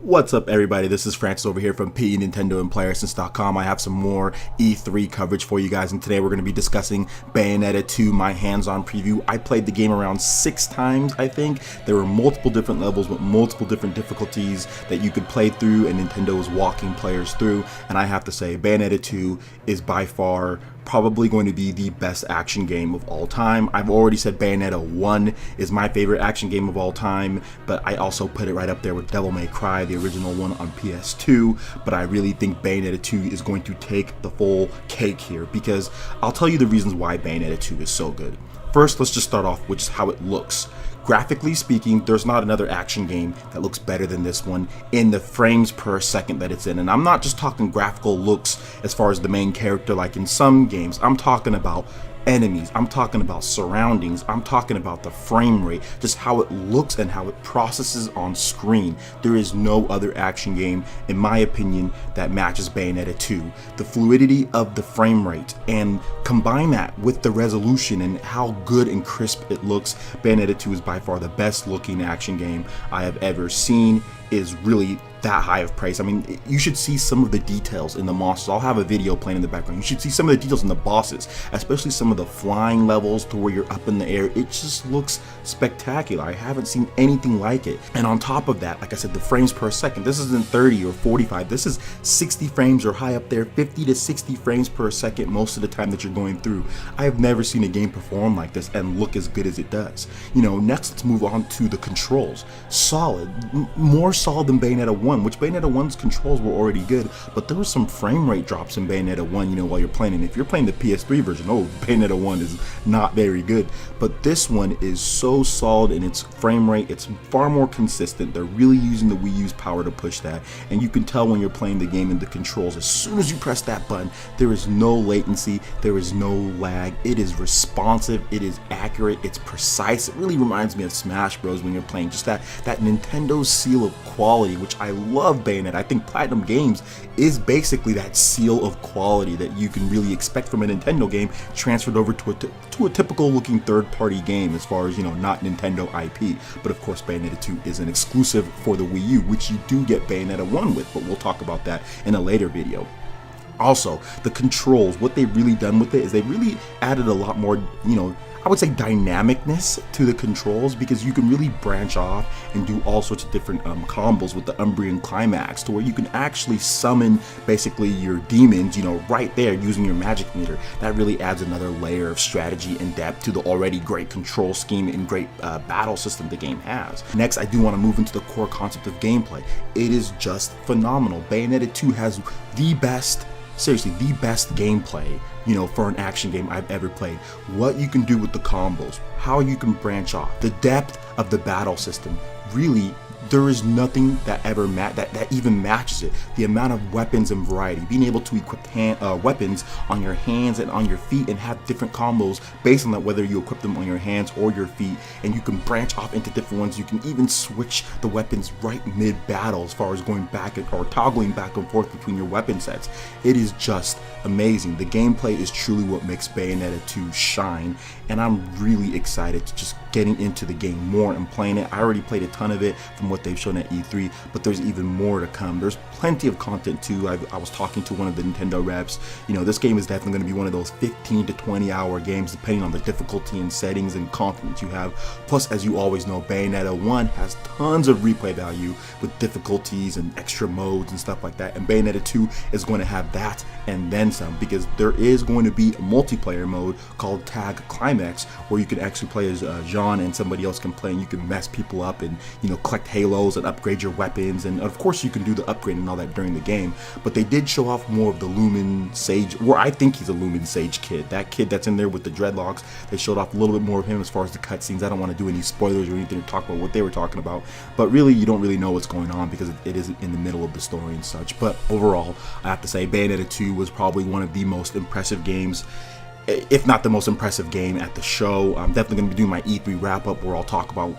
What's up, everybody? This is Francis over here from PE Nintendo and PlayerSense.com. I have some more E3 coverage for you guys, and today we're going to be discussing Bayonetta 2, my hands-on preview. I played the game around 6 times, I think. There were multiple different levels with multiple different difficulties that you could play through, and Nintendo was walking players through. And I have to say, Bayonetta 2 is by far probably going to be the best action game of all time. I've already said Bayonetta 1 is my favorite action game of all time, but I also put it right up there with Devil May Cry, the original one on PS2. But I really think Bayonetta 2 is going to take the full cake here, because I'll tell you the reasons why Bayonetta 2 is so good. First, let's just start off with just how it looks. Graphically speaking, there's not another action game that looks better than this one in the frames per second that it's in. And I'm not just talking graphical looks as far as the main character like in some games. I'm talking about enemies, I'm talking about surroundings, I'm talking about the frame rate, just how it looks and how it processes on screen. There is no other action game, in my opinion, that matches Bayonetta 2. The fluidity of the frame rate, and combine that with the resolution and how good and crisp it looks, Bayonetta 2 is by far the best looking action game I have ever seen. Is really that high of praise. I mean, you should see some of the details in the monsters. I'll have a video playing in the background. You should see some of the details in the bosses, especially some of the flying levels to where you're up in the air. It just looks spectacular. I haven't seen anything like it. And on top of that, like I said, the frames per second, this isn't 30 or 45. This is 60 frames or high up there, 50 to 60 frames per second most of the time that you're going through. I have never seen a game perform like this and look as good as it does. You know, next let's move on to the controls. Solid, more solid than Bayonetta 1, which Bayonetta 1's controls were already good, but there were some frame rate drops in Bayonetta 1, you know, while you're playing. And if you're playing the PS3 version, oh, Bayonetta 1 is not very good. But this one is so solid in its frame rate, it's far more consistent. They're really using the Wii U's power to push that. And you can tell when you're playing the game in the controls, as soon as you press that button, there is no latency, there is no lag. It is responsive, it is accurate, it's precise. It really reminds me of Smash Bros. When you're playing, just that Nintendo seal of quality, which I love Bayonetta. I think Platinum Games is basically that seal of quality that you can really expect from a Nintendo game transferred over to a typical looking third-party game, as far as, you know, not Nintendo IP. But of course, Bayonetta 2 is an exclusive for the Wii U, which you do get Bayonetta 1 with, but we'll talk about that in a later video. Also, the controls, what they've really done with it is they really added a lot more, you know, I would say dynamicness to the controls, because you can really branch off and do all sorts of different combos with the Umbrian Climax, to where you can actually summon basically your demons, you know, right there using your magic meter. That really adds another layer of strategy and depth to the already great control scheme and great battle system the game has. Next, I do want to move into the core concept of gameplay. It is just phenomenal. Bayonetta 2 has the best, seriously, the best gameplay, you know, for an action game I've ever played. What you can do with the combos, how you can branch off, the depth of the battle system. Really, there is nothing that ever that even matches it. The amount of weapons and variety, being able to equip weapons on your hands and on your feet and have different combos based on that, whether you equip them on your hands or your feet, and you can branch off into different ones. You can even switch the weapons right mid-battle, as far as going back or toggling back and forth between your weapon sets. It is just amazing. The gameplay is truly what makes Bayonetta 2 shine, and I'm really excited to just getting into the game more and playing it. I already played a ton of it from what they've shown at E3, but there's even more to come. There's plenty of content too. I was talking to one of the Nintendo reps. You know, this game is definitely going to be one of those 15 to 20 hour games, depending on the difficulty and settings and content you have. Plus, as you always know, Bayonetta 1 has tons of replay value with difficulties and extra modes and stuff like that, and Bayonetta 2 is going to have that and then some, because there is going to be a multiplayer mode called Tag Climax, where you can actually play as Jean and somebody else can play, and you can mess people up and, you know, collect halos and upgrade your weapons. And of course you can do the upgrade and all that during the game. But they did show off more of the Lumen Sage, where I think he's a Lumen Sage kid, that kid that's in there with the dreadlocks. They showed off a little bit more of him as far as the cutscenes. I don't want to do any spoilers or anything to talk about what they were talking about, but really you don't really know what's going on because it is in the middle of the story and such. But overall, I have to say Bayonetta 2 was probably one of the most impressive games if not the most impressive game at the show. I'm definitely going to be doing my E3 wrap-up where I'll talk about,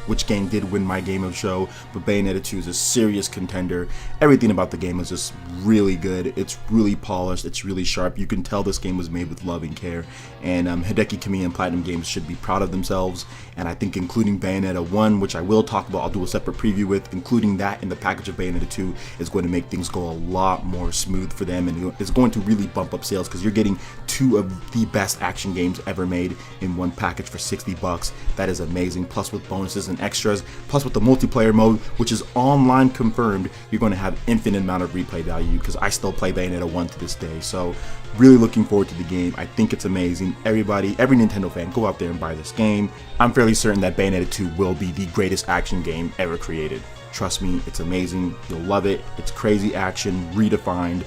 which game did win my game of show. But Bayonetta 2 is a serious contender. Everything about the game is just really good. It's really polished. It's really sharp. You can tell this game was made with love and care. And Hideki Kamiya and Platinum Games should be proud of themselves. And I think including Bayonetta 1, which I will talk about, I'll do a separate preview with, including that in the package of Bayonetta 2 is going to make things go a lot more smooth for them, and it's going to really bump up sales because you're getting two of the best action games ever made in one package for $60. That is amazing. Plus with bonuses and extras, plus with the multiplayer mode, which is online confirmed, you're going to have infinite amount of replay value because I still play Bayonetta 1 to this day. So really looking forward to the game. I think it's amazing. Every Nintendo fan, go out there and buy this game. I'm fairly certain that Bayonetta 2 will be the greatest action game ever created. Trust me, it's amazing. You'll love it. It's crazy action, redefined,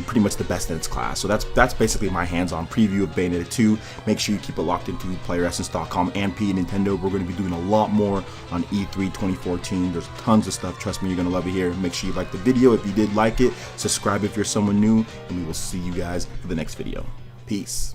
pretty much the best in its class. So that's basically my hands-on preview of Bayonetta 2. Make sure you keep it locked into PlayerEssence.com and P Nintendo. We're going to be doing a lot more on E3 2014. There's tons of stuff. Trust me, you're going to love it here. Make sure you like the video if you did like it. Subscribe if you're someone new, and we will see you guys for the next video. Peace.